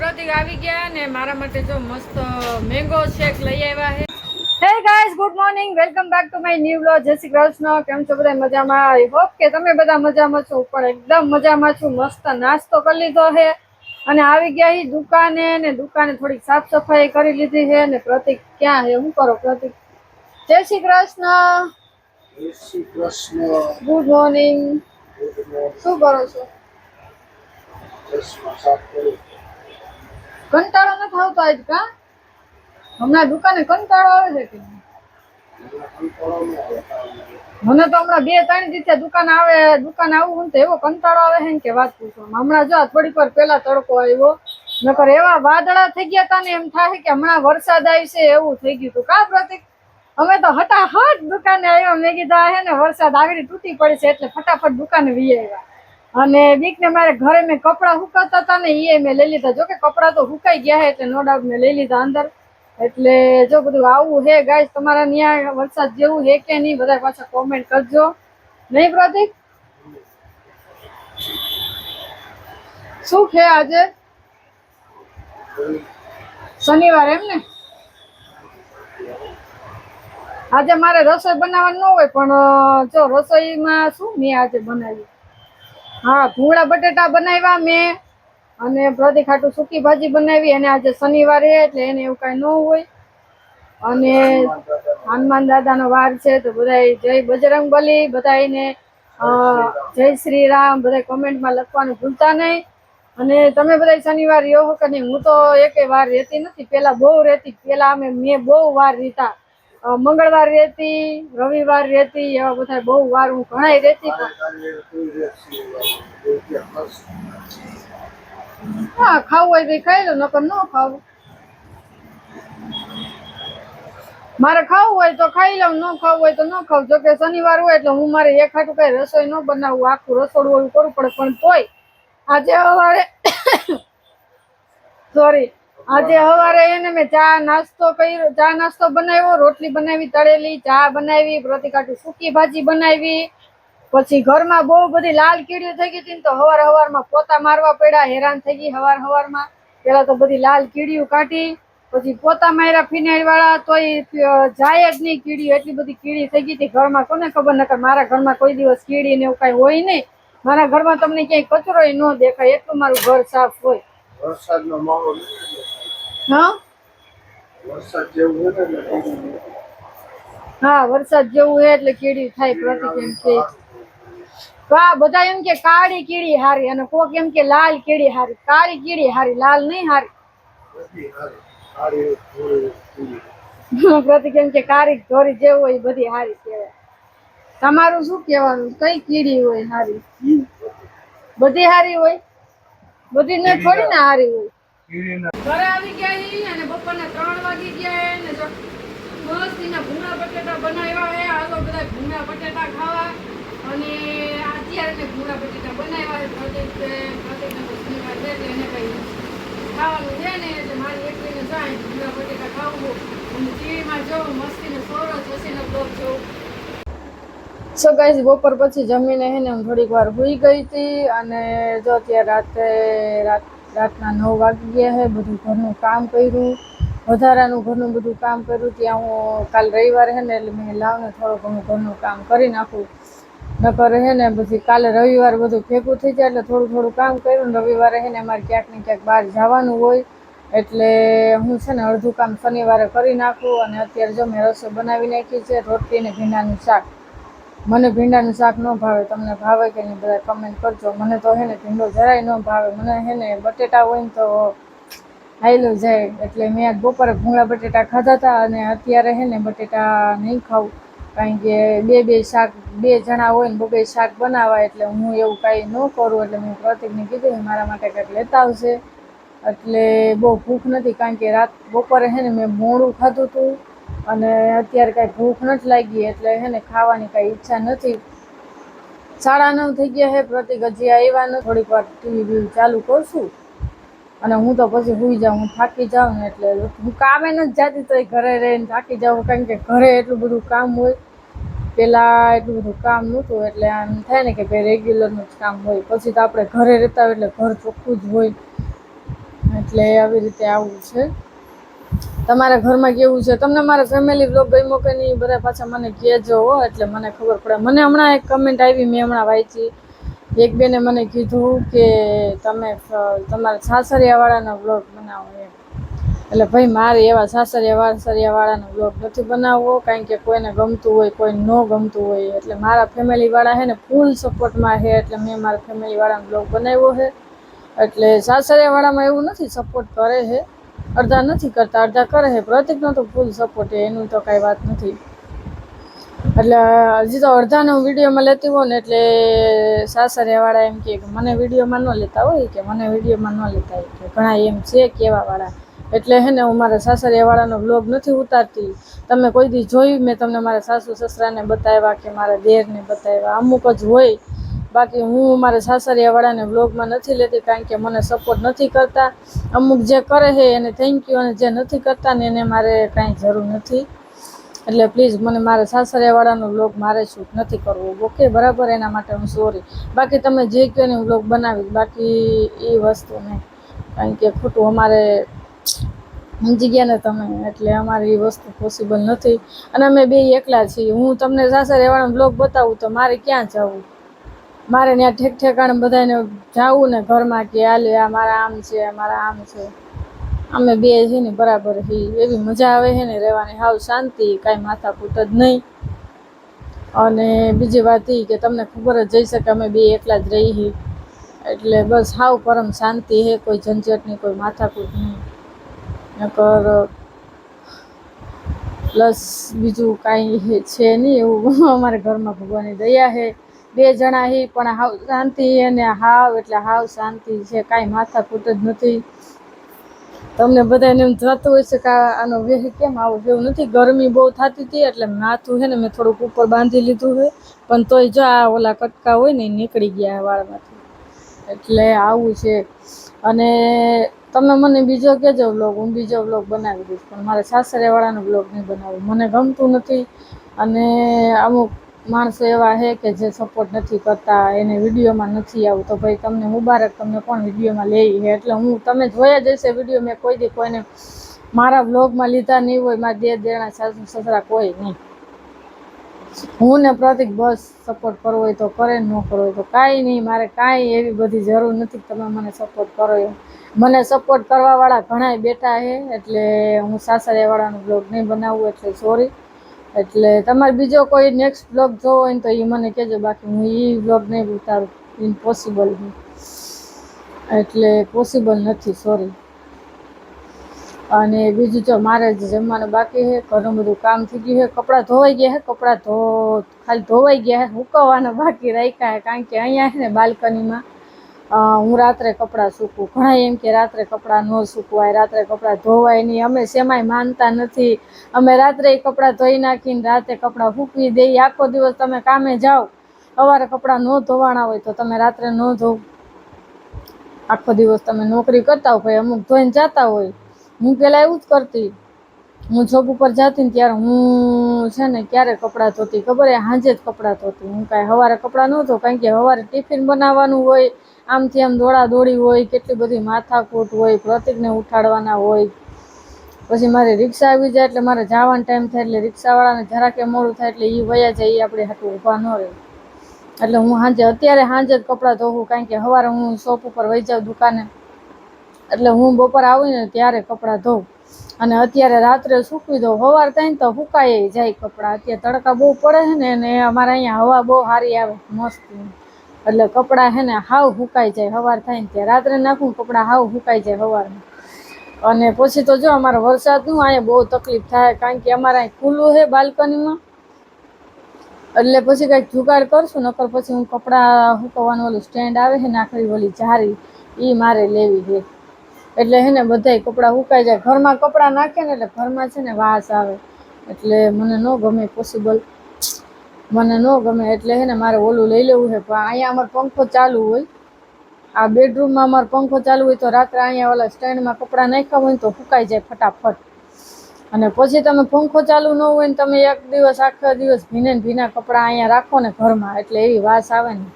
પ્રતિક આવી ગયા ને મારા માટે જો મસ્ત મેંગો શેક લઈ આવ્યા છે. Hey guys, good morning, welcome back to my new vlog. જય શ્રી કૃષ્ણ. કેમ છો બધા? મજામાં? આઈ હોપ કે તમે બધા મજામાં છો. પણ એકદમ મજામાં છું. મસ્ત નાસ્તો કરી લીધો છે અને આવી ગયા હી દુકાને ને દુકાને થોડીક સાફ સફાઈ કરી લીધી છે. ને પ્રતિક ક્યાં છે? શું કરો પ્રતિક? જય શ્રી કૃષ્ણ. જય શ્રી કૃષ્ણ. Good morning. શું કરો છો? કંટાળો નથી આવતો આજ? કા હમણાં દુકાને કંટાળો આવે છે કે મને તો હમણાં 2-3 દિવસે દુકાન આવું તો એવો કંટાળો આવે છે ને કે વાત પૂછો. હમણાં જો થોડીક વાર પેલા તડકો આવ્યો, નકર એવા વાદળા થઈ ગયા હતા ને એમ થાય કે હમણાં વરસાદ આવશે એવું થઈ ગયું હતું. કા પ્રતિક? અમે તો હટાફટ દુકાને આવ્યા. મેં કીધા હે ને વરસાદ આવી તૂટી પડે છે એટલે ફટાફટ દુકાને વી આવ્યા. અને બીક ને મારે ઘરે મેં કપડાં સુકાતા હતા ને એ મેં લઈ લીધા. જો કે કપડાં તો સુકાઈ ગયા છે એટલે નો ડાઉટ મેં લઈ લીધા અંદર. એટલે જો બધું આવું હે ગાઈસ. તમારા ત્યાં વરસાદ જેવું હે કે નહીં? બધા પાછા કોમેન્ટ કરજો. નહીં પ્રતિક? શું છે આજે? શનિવાર એમ ને? આજે મારે રસોઈ બનાવવાનું ન હોય પણ જો રસોઈમાં શું મેં આજે બનાવ્યું? હા, ભૂંગળા બટેટા બનાવ્યા મેં અને પ્રતિક ખાટું સૂકી ભાજી બનાવી. અને આજે શનિવાર એટલે એને એવું કાંઈ ન હોય. અને હનુમાન દાદાનો વાર છે તો બધા જય બજરંગબલી, બધાને જય શ્રી રામ બધા કમેન્ટમાં લખવાનું ભૂલતા નહીં. અને તમે બધા શનિવાર રહ્યો કે નહીં? હું તો એકેય વાર રહેતી નથી. પેલા બહુ રહેતી. પેલા મેં બહુ વાર રહેતા. મંગળવાર રહેતી, રવિવાર રહેતી, એવા બધા બહુ વાર હું ઘણાય રહેતી. હા, ખાવું હોય તો ખાઈ લો, નકર ન ખાવું. મારે ખાવું હોય તો ખાઈ લઉં, ન ખાવું હોય તો ન ખાવું. જોકે શનિવાર હોય એટલે હું મારે એક હાટું કઈ રસોઈ ન બનાવું, આખું રસોડું ઓલું કરવું પડે. પણ તોય આજે સવારે આજે સવારે એને મેં ચા નાસ્તો કર્યો, ચા નાસ્તો બનાવ્યો, રોટલી બનાવી તળેલી, ચા બનાવી, પ્રતિકાટું સૂકી ભાજી બનાવી. પછી ઘરમાં બહુ બધી લાલ કીડીઓ થઈ ગઈ હતી તો હવારમાં પોતા મારવા પડ્યા. હેરાન થઈ ગઈ હવારમાં. પેલા તો બધી લાલ કીડીઓ કાઢી, પછી પોતા માર્યા ફિનાઇલ વાળા, તોય જાય જ નહીં કીડીઓ. એટલી બધી કીડી થઈ ગઈ હતી ઘરમાં. કોને ખબર? નકર મારા ઘરમાં કોઈ દિવસ કીડી ને એવું કઈ હોય નહીં. મારા ઘરમાં તમને ક્યાંય કચરો ન દેખાય, એટલું મારું ઘર સાફ હોય. વરસાદનો માહોલ. હા, વરસાદ જેવું હોય ને. હા, વરસાદ જેવું હે એટલે કીડી થાય. પ્રતિક એમ કે બધા એમ કે કાળી કીડી હારી અને કોક એમ કે લાલ કીડી હારી. કાળી કીડી હારી, લાલ નહીં હારી. પ્રતિક એમ કે કાળી ધોરી જેવું હોય બધી હારી કહેવાય. તમારું શું કહેવાનું? કઈ કીડી હોય હારી? બધી હારી હોય? બધી ને થોડી ને હારી હોય. ઘરે આવી ગયા અને બપોરના 3 વાગી ગયા ને મસ્ત એના ભૂંગળા બટેટા બનાવ્યા હે. હાલો બધા ભૂંગળા બટેટા ખાવા. અને અત્યારે મેં ભૂંગળા બટેટા બનાવ્યા છે. પ્રતિકને શનિવાર છે એટલે એને કઈ ખાવાનું છે ને એટલે મારી એકલીને જાય ભૂંગળા બટેટા ખાવું. અને ટીવીમાં જોઉં મસ્તીને સોરસ હસીનો બ્લોગ જોઉં. સો ગાઈસ, બપોર પછી જમીને હે ને હું થોડીક વાર સૂઈ ગઈ હતી. અને જો અત્યારે રાતના 9 વાગી ગયા છે. બધું ઘરનું કામ કર્યું, વધારાનું ઘરનું બધું કામ કર્યું. ત્યાં હું કાલ રવિવાર હે ને એટલે મેં લાવને થોડું ઘણું ઘરનું કામ કરી નાખું. નકર હે ને પછી કાલે રવિવાર બધું ભેગું થઈ જાય એટલે થોડું કામ કર્યું. રવિવારે હે ને અમારે ક્યાંક ને ક્યાંક બહાર જવાનું હોય એટલે હું છે ને અડધું કામ શનિવારે કરી નાખું. અને અત્યારે જો મેં રસોઈ બનાવી નાખી છે, રોટલી ને ભીંડાનું શાક. મને ભીંડાનું શાક ન ભાવે. તમને ભાવે કે નહીં બધા કમેન્ટ કરજો. મને તો હે ને ભીંડો જરાય ન ભાવે. મને હે ને બટેટા હોય ને તો હાઈલું જાય. એટલે મેં આજ બપોરે ભૂંગળા બટેટા ખાધા હતા અને અત્યારે હે ને બટેટા નહીં ખાવું. કારણ કે બે જણા હોય ને બે શાક બનાવાય એટલે હું એવું કાંઈ ન કરું. એટલે મેં પ્રતિકને કીધું મારા માટે કંઈક લેતા આવશે. એટલે બહુ ભૂખ નથી કારણ કે બપોરે હે ને મેં મોડું ખાધું હતું અને અત્યારે કાંઈ ભૂખ નથી લાગી એટલે હે ને ખાવાની કાંઈ ઈચ્છા નથી. 9:30 થઈ ગયા છે. પ્રતિક હજી આવ્યા નથી. થોડીક વાર ટીવી ચાલુ કરશું અને હું તો પછી સૂઈ જાઉં. હું થાકી જાઉં ને એટલે હું કામે નથી જાતી તો ઘરે રહીને થાકી જાઉં. કારણ કે ઘરે એટલું બધું કામ હોય. પેલા એટલું બધું કામ નહોતું એટલે આમ થાય ને કે ભાઈ રેગ્યુલરનું જ કામ હોય. પછી તો આપણે ઘરે રહેતા હોય એટલે ઘર ચોખ્ખું જ હોય. એટલે આવી રીતે આવું છે. તમારા ઘરમાં કેવું છે? તમને મારા ફેમિલી બ્લોગ ગમ્યો કે નહીં બધા પાછા મને કહેજો હો, એટલે મને ખબર પડે. મને હમણાં એક કમેન્ટ આવી, મેં હમણાં વાંચી. એક બેને મને કીધું કે તમે તમારા સાસરિયાવાળાનો બ્લોગ બનાવો એમ. એટલે ભાઈ મારે એવા સાસરિયાવાળાનો બ્લોગ નથી બનાવવો, કારણ કે કોઈને ગમતું હોય, કોઈને ન ગમતું હોય. એટલે મારા ફેમિલીવાળા છે ને ફૂલ સપોર્ટમાં છે, એટલે મેં મારા ફેમિલીવાળાનો બ્લોગ બનાવ્યો છે. એટલે સાસરિયાવાળામાં એવું નથી, સપોર્ટ કરે છે, અડધા નથી કરતા, અડધા કરે છે. પ્રતિકનો તો ફૂલ સપોર્ટ છે, એનું તો કાંઈ વાત નથી. એટલે હજી તો અડધાનો વિડીયોમાં લેતી હોય ને, એટલે સાસરિયાવાળા એમ કે મને વિડીયોમાં ન લેતા હોય, કે મને વિડીયોમાં ન લેતા હોય, કે ઘણા એમ છે કહેવાવાળા. એટલે હે ને હું મારા સાસરિયાવાળાનો બ્લોગ નથી ઉતારતી. તમે કોઈ દી જોયું મેં તમને મારા સાસુ સસરાને બતાવ્યા કે મારા દેરને બતાવ્યા? અમુક જ હોય. બાકી હું મારા સાસરિયાવાળાને બ્લોગમાં નથી લેતી, કારણ કે મને સપોર્ટ નથી કરતા. અમુક જે કરે છે એને થેન્ક યુ, અને જે નથી કરતા ને એને મારે કાંઈ જરૂર નથી. એટલે પ્લીઝ મને મારા સાસરિયાવાળાનો બ્લોગ મારે શૂટ નથી કરવો, ઓકે? બરાબર, એના માટે હું સોરી. બાકી તમે જે કહો ને હું બ્લોગ બનાવીશ, બાકી એ વસ્તુ નહીં, કારણ કે ખોટું અમારે સમજી ગયા ને તમે, એટલે અમારે એ વસ્તુ પોસિબલ નથી. અને અમે બે એકલા છીએ. હું તમને સાસરિયાવાળાનો બ્લોગ બતાવું તો મારે ક્યાં જવું? મારે ત્યાં ઠેક ઠેકાણે બધાને જાવું ને ઘરમાં, કે હાલે આ મારા આમ છે, મારા આમ છે. અમે બે છે ને બરાબર એવી મજા આવે છે ને રહેવાની, હાવ શાંતિ, કાંઈ માથાકૂટ જ નહીં. અને બીજી વાત એ કે તમને ખબર જ જઈ શકે અમે બે એકલા જ રહીએ, એટલે બસ હાવ પરમ શાંતિ છે, કોઈ ઝંઝટ નહીં, કોઈ માથાકૂટ નહીં. નકર પ્લસ બીજું કાંઈ છે નહીં એવું. અમારા ઘરમાં ભગવાનની દયા છે, બે જણા છે પણ હાવ શાંતિ, અને હાવ એટલે હાવ શાંતિ છે, કાંઈ માથાકૂટ જ નથી. તમને બધાને એમ થતું હોય છે કે આનો વેહ કેમ આવો? એવું નથી, ગરમી બહુ થતી હતી એટલે માથું છે ને મેં થોડુંક ઉપર બાંધી લીધું છે, પણ તોય જો આ ઓલા કટકા હોય ને એ નીકળી ગયા વાળમાંથી, એટલે આવું છે. અને તમે મને બીજો કહેજો વ્લોગ, હું બીજો વ્લોગ બનાવી દઈશ, પણ મારે સાસરિયાવાળાનો વ્લોગ નહીં બનાવું, મને ગમતું નથી. અને અમુક માણસો એવા છે કે જે સપોર્ટ નથી કરતા, એને વિડીયોમાં નથી આવું, તો ભાઈ તમને મુબારક, તમને કોણ વિડીયોમાં લે છે? એટલે હું, તમે જોયા જ હશે વિડીયો, મેં કોઈ દી કોઈને મારા વ્લોગમાં લીધા નહીં હોય, મારા દેરના સાસુ સસરા કોઈ નહીં. હું ને પ્રતિક બસ સપોર્ટ કરવો હોય તો કરે, ન કરવો હોય તો કાંઈ નહીં. મારે કાંઈ એવી બધી જરૂર નથી કે તમે મને સપોર્ટ કરો એમ. મને સપોર્ટ કરવાવાળા ઘણાય બેઠા છે, એટલે હું સાસરિયાવાળાનો બ્લોગ નહીં બનાવું, એટલે સોરી. એટલે તમારે બીજો કોઈ નેક્સ્ટ બ્લોગ જોવો હોય ને તો એ મને કહેજો, બાકી હું એ બ્લોગ નહીં ઉતારું, ઇમ્પોસિબલ છે, એટલે પોસિબલ નથી, સોરી. અને બીજું જો મારે જ જમવાનું બાકી છે, ઘણું બધું કામ થઈ ગયું છે, કપડાં ધોવાઈ ગયા છે, કપડાં ખાલી ધોવાઈ ગયા છે, સુકવવાના બાકી રાખ્યા છે, કારણ કે અહીંયા છે ને બાલ્કનીમાં હું રાત્રે કપડાં સૂકવું. ઘણા એમ કે રાત્રે કપડાં ન સૂકવાય, રાત્રે કપડાં ધોવાય નહીં. અમે સેમાંય માનતા નથી, અમે રાત્રે કપડાં ધોઈ નાખીને રાતે કપડાં સૂકવી દઈએ. આખો દિવસ તમે કામે જાઓ, સવારે કપડાં ન ધોવાના હોય તો તમે રાત્રે ન ધોવ. આખો દિવસ તમે નોકરી કરતા હોય, ભાઈ અમુક ધોઈને જતા હોય. હું પહેલાં એવું જ કરતી, હું જોબ ઉપર જતી ને ત્યારે હું છે ને ક્યારે કપડાં ધોતી ખબર? સાંજે જ કપડાં ધોતી. હું કાંઈ સવારે કપડાં ન ધોઉં, કારણ કે સવારે ટિફિન બનાવવાનું હોય, આમથી આમ દોડાદોડી હોય, કેટલી બધી માથાકૂટ હોય, પ્રતિકને ઉઠાડવાના હોય, પછી મારે રિક્ષા આવી જાય એટલે મારે જવાનો ટાઈમ થાય, એટલે રિક્ષાવાળાને જરાકે મોડું થાય એટલે એ વયા જાય, એ આપણે હાટું ઊભા ન રહે. એટલે હું અત્યારે સાંજે જ કપડાં ધોવું, કારણ કે સવારે હું શોપ ઉપર વહી જાઉં દુકાને, એટલે હું બપોર આવીને ત્યારે કપડાં ધોઉં. અને અત્યારે રાત્રે સૂકવી દઉં, સવાર થાય ને તો સુકાઈ જાય કપડાં. અત્યારે તડકા બહુ પડે છે ને, અને અમારે અહીંયા હવા બહુ સારી આવે મસ્ત, એટલે કપડાં છે ને હાવ સુકાઈ જાય. સવાર થાય ને ત્યાં રાત્રે નાખું, કપડાં હાવ સુકાઈ જાય સવારમાં. અને પછી તો જો અમારે વરસાદનું અહીંયા બહુ તકલીફ થાય, કારણ કે અમારે અહીં ખુલ્લું છે બાલ્કનીમાં, એટલે પછી કાંઈક જુગાડ કરશું, નકર પછી હું કપડાં સુકવવાનું ઓલું સ્ટેન્ડ આવે છે ને આખરી ઓલી જારી, એ મારે લેવી છે. એટલે છે ને બધાય કપડાં સુકાઈ જાય. ઘરમાં કપડાં નાખે ને એટલે ઘરમાં છે ને વાસ આવે, એટલે મને ન ગમે, પોસિબલ મને ન ગમે. એટલે છે ને મારે ઓલું લઈ લેવું છે, પણ અહીંયા અમારે પંખો ચાલુ હોય, આ બેડરૂમમાં અમારે પંખો ચાલુ હોય તો રાત્રે અહીંયા ઓલા સ્ટેન્ડમાં કપડાં નાખ્યા હોય ને તો સુકાઈ જાય ફટાફટ. અને પછી તમે પંખો ચાલુ ન હોય ને તમે એક દિવસ આખો દિવસ ભીને ભીના કપડાં અહીંયા રાખો ને ઘરમાં, એટલે એવી વાસ આવે ને,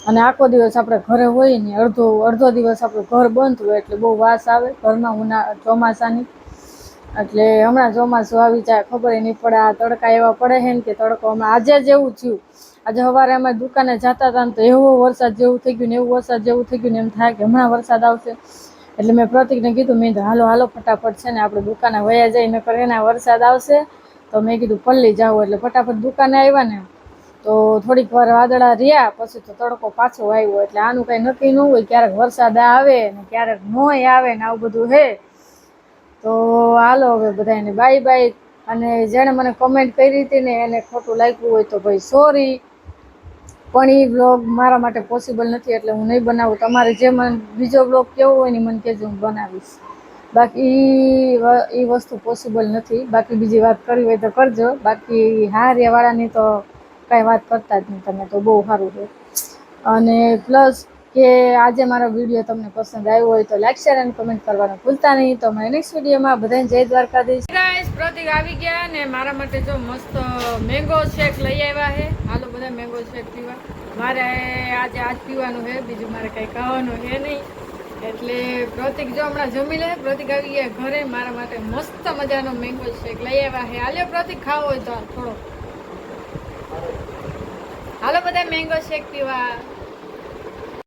અને આખો દિવસ આપણે ઘરે હોય ને અડધો દિવસ આપણું ઘર બંધ હોય એટલે બહુ વાસ આવે ઘરમાં ચોમાસાની. એટલે હમણાં ચોમાસું આવી જાય ખબર નહીં પડે. આ તડકા એવા પડે છે ને કે તડકો હમણાં આજે જ એવું થયું. આજે સવારે અમે દુકાને જતા હતા ને તો એવો વરસાદ જેવું થઈ ગયું ને એવું વરસાદ જેવું થઈ ગયું ને એમ થાય કે હમણાં વરસાદ આવશે. એટલે મેં પ્રતિકને કીધું મેં હાલો ફટાફટ છે ને આપણે દુકાને વયા જઈ નકર એના વરસાદ આવશે. તો મેં કીધું પલ્લી જાવ એટલે ફટાફટ દુકાને આવ્યા ને તો થોડીક વાર વાદળા રહ્યા પછી તો તડકો પાછો આવ્યો. એટલે આનું કંઈ નક્કી ન હોય, ક્યારેક વરસાદ આવે ને ક્યારેક નોય આવે ને આવું બધું હે. તો હાલો હવે બધાને બાય બાય. અને જેણે મને કમેન્ટ કરી હતી ને એને ખોટું લાગ્યું હોય તો ભાઈ સોરી, પણ એ વ્લોગ મારા માટે પોસિબલ નથી એટલે હું નહીં બનાવું. તમારે જે મને બીજો વ્લોગ કેવો હોય ને મને કહેજો, હું બનાવીશ. બાકી એ વસ્તુ પોસિબલ નથી. બાકી બીજી વાત કરવી હોય તો કરજો. બાકી હારિયાવાળાની તો કાંઈ વાત કરતા જ નહીં તમે, તો બહુ સારું છે. અને પ્લસ કે આજે મારો વિડીયો તમને પસંદ આવ્યો હોય તો લાઈક શેર અને કમેન્ટ કરવાનું ભૂલતા નહીં. તો મને નેક્સ્ટ વિડીયોમાં બધાને જય દ્વારકાધીશ. ગાઈસ પ્રતિક આવી ગયા ને મારા માટે જો મસ્ત મેંગો શેક લઈ આવ્યા છે. હાલો બધા મેંગો શેક પીવા. મારે આજે આજ પીવાનું છે, બીજું મારે કંઈ ખાવાનું છે નહીં. એટલે પ્રતિક જો હમણાં જમી લે. પ્રતિક આવી ગયા ઘરે, મારા માટે મસ્ત મજાનો મેંગો શેક લઈ આવ્યા છે. હાલ્યો પ્રતિક ખાવો હોય તો થોડો. હાલો બધા મેંગો શેક પીવા.